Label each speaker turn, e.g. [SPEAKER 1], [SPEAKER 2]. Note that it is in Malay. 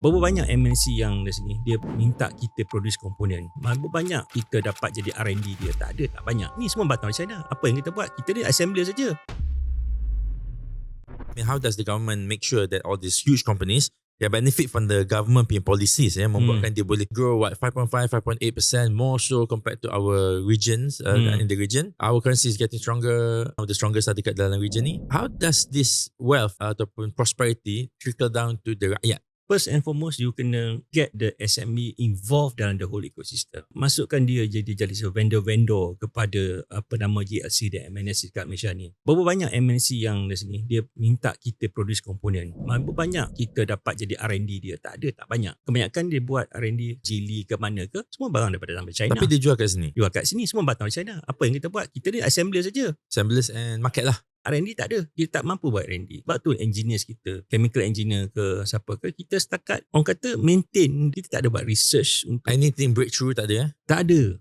[SPEAKER 1] Berapa banyak MNC yang dari sini dia minta kita produce komponen. Berapa banyak kita dapat jadi R&D dia? Tak ada, tak banyak. Ni semua batang dari China. Apa yang kita buat? Kita ni assembler saja.
[SPEAKER 2] I mean, how does the government make sure that all these huge companies they benefit from the government punya policies membuatkan dia boleh grow 5.8% more so compared to our regions in the region. Our currency is getting stronger, the strongest are dekat dalam region ni. How does this wealth ataupun prosperity trickle down to the rakyat?
[SPEAKER 1] First and foremost, you kena get the SME involved dalam the whole ecosystem. Masukkan dia jadi vendor-vendor kepada GLC dan MNC kat Malaysia ni. Berapa banyak MNC yang dari sini dia minta kita produce komponen. Berapa banyak kita dapat jadi R&D dia? Tak ada, tak banyak. Kebanyakan dia buat R&D Geely ke mana ke, semua barang daripada China.
[SPEAKER 2] Tapi dia jual kat sini.
[SPEAKER 1] Jual kat sini semua batang dari China. Apa yang kita buat? Kita ni assembler saja.
[SPEAKER 2] Assemblers and market lah.
[SPEAKER 1] R&D tak ada. Kita tak mampu buat R&D. Sebab tu engineers kita, chemical engineer ke siapa ke, kita setakat orang kata maintain. Kita tak ada buat research untuk
[SPEAKER 2] Anything breakthrough tak ada
[SPEAKER 1] tak ada.